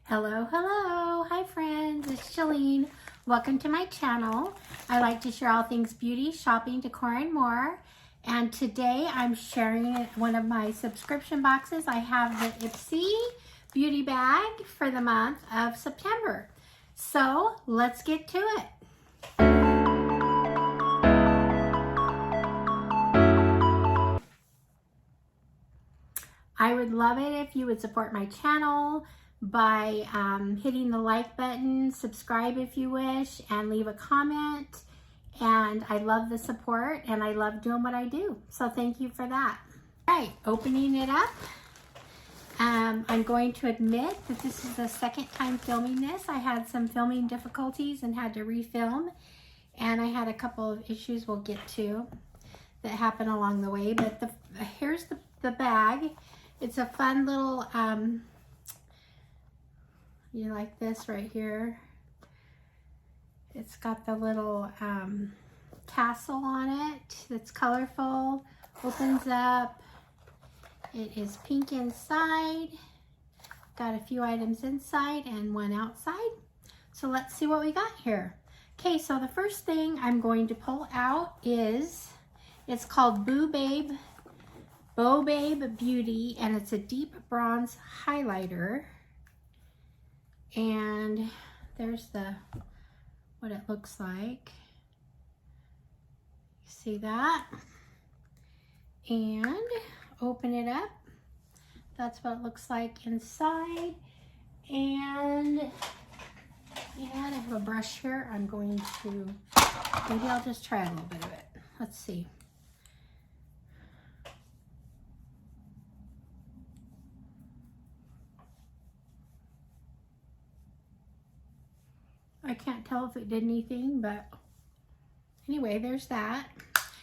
Hello, hello. Hi friends, it's Shalene. Welcome to my channel. I like to share all things beauty, shopping, decor, and more. And today I'm sharing one of my subscription boxes. I have the Ipsy beauty bag for the month of September. So let's get to it. I would love it if you would support my channel by hitting the like button, subscribe if you wish, and leave a comment. And I love the support and I love doing what I do. So thank you for that. All right, opening it up. I'm going to admit that this is the second time filming this. I had some filming difficulties and had to refilm. And I had a couple of issues we'll get to that happened along the way. But here's the bag. It's a fun little, you like this right here. It's got the little tassel on it that's colorful, opens up. It is pink inside. Got a few items inside and one outside. So let's see what we got here. Okay, so the first thing I'm going to pull out is, it's called Bo Babe Beauty, and it's a deep bronze highlighter. And there's what it looks like. See that? And open it up. That's what it looks like inside. And I have a brush here. I'm going to, maybe I'll just try a little bit of it. Let's see. I can't tell if it did anything, but anyway, there's that.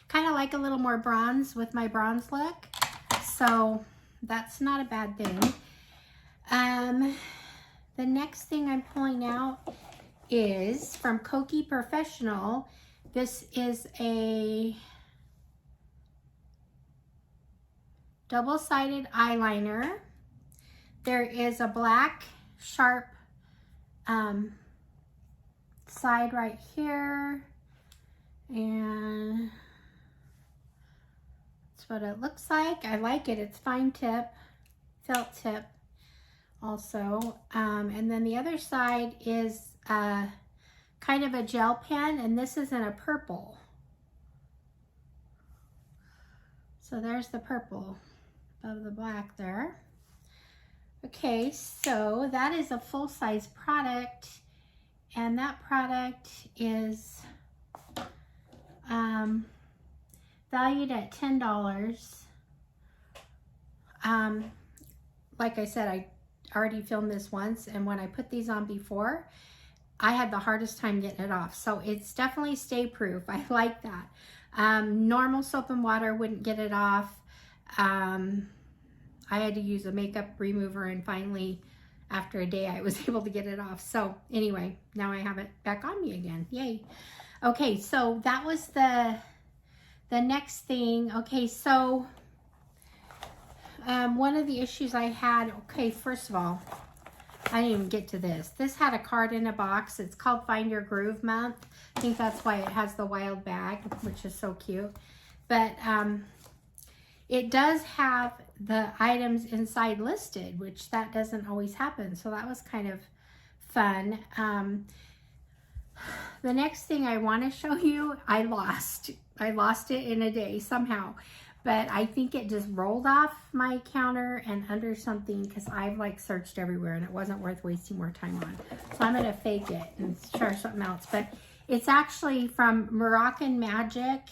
Kind of like a little more bronze with my bronze look, so that's not a bad thing. The next thing I'm pulling out is from Koki Professional. This is a double-sided eyeliner. There is a black sharp side right here, and that's what it looks like. I like it. It's fine tip, felt tip also. And then the other side is kind of a gel pen, and this is in a purple. So there's the purple above the black there. Okay, so that is a full-size product. And that product is valued at $10. Like I said, I already filmed this once, and when I put these on before, I had the hardest time getting it off. So it's definitely stay proof. I like that. Normal soap and water wouldn't get it off. I had to use a makeup remover, and finally, after a day, I was able to get it off. So anyway, now I have it back on me again. Yay. Okay, so that was the next thing. Okay, so one of the issues I had, okay, first of all, I didn't even get to this. This had a card in a box. It's called Find Your Groove Month. I think that's why it has the wild bag, which is so cute. But it does have the items inside listed, which that doesn't always happen. So that was kind of fun. The next thing I want to show you, I lost it in a day somehow, but I think it just rolled off my counter and under something, because I've like searched everywhere and it wasn't worth wasting more time on. So I'm going to fake it and try something else, but it's actually from Moroccan Magic.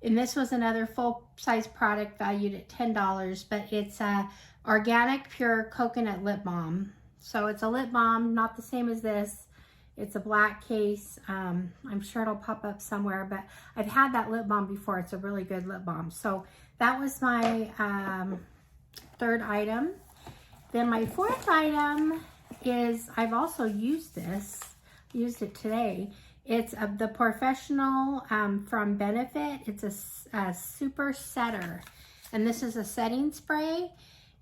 And this was another full-size product valued at $10, but it's a organic pure coconut lip balm. So it's a lip balm, not the same as this. It's a black case. I'm sure it'll pop up somewhere, but I've had that lip balm before. It's a really good lip balm. So that was my third item. Then my fourth item is, I've also used this, used it today. It's the Professional from Benefit. It's a super setter, and this is a setting spray,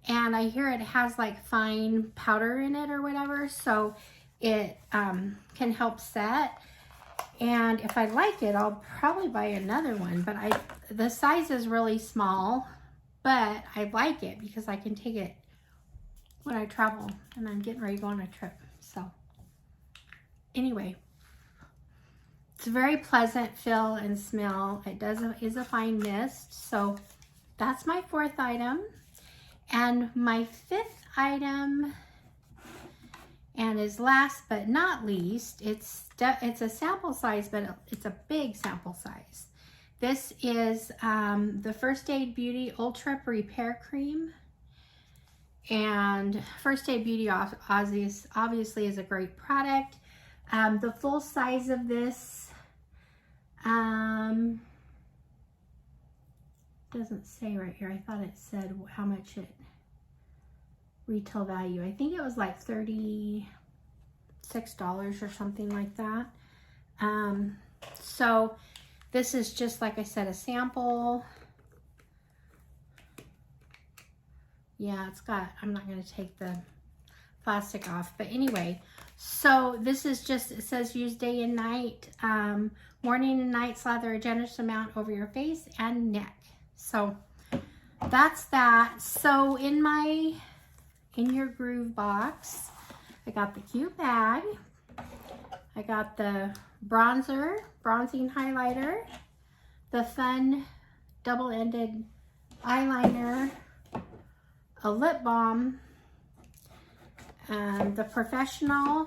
and I hear it has like fine powder in it or whatever, so it can help set. And if I like it, I'll probably buy another one, but the size is really small, but I like it because I can take it when I travel, and I'm getting ready to go on a trip. So anyway, it's a very pleasant feel and smell. It is a fine mist. So that's my 4th item. And my 5th item, and is last but not least, it's a sample size, but it's a big sample size. This is the First Aid Beauty Ultra Repair Cream. And First Aid Beauty obviously is a great product. The full size of this doesn't say right here. I thought it said how much it retail value. I think it was like $36 or something like that. So this is just, like I said, a sample. Yeah, it's got, I'm not going to take the plastic off, but anyway, so this is just, it says use day and night, morning and night, slather a generous amount over your face and neck. So that's that. So in your groove box, I got the cute bag, I got the bronzing highlighter, the fun double-ended eyeliner, a lip balm, the professional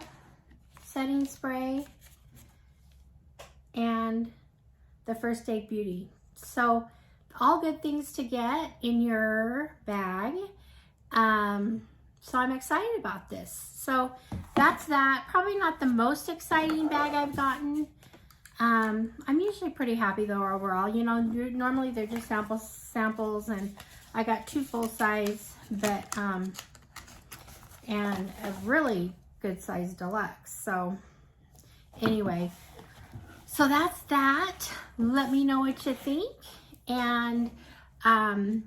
setting spray, and the First Aid Beauty. So all good things to get in your bag. So I'm excited about this. So that's that. Probably not the most exciting bag I've gotten. I'm usually pretty happy though overall. You know, normally they're just samples, and I got 2 full size, but and a really good size deluxe. So anyway, so that's that. Let me know what you think, and I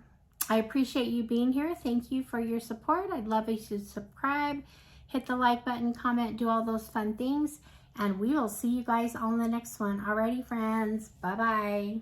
appreciate you being here. Thank you for your support. I'd love you to subscribe, hit the like button, comment, do all those fun things, and we will see you guys on the next one. Alrighty, friends. Bye-bye.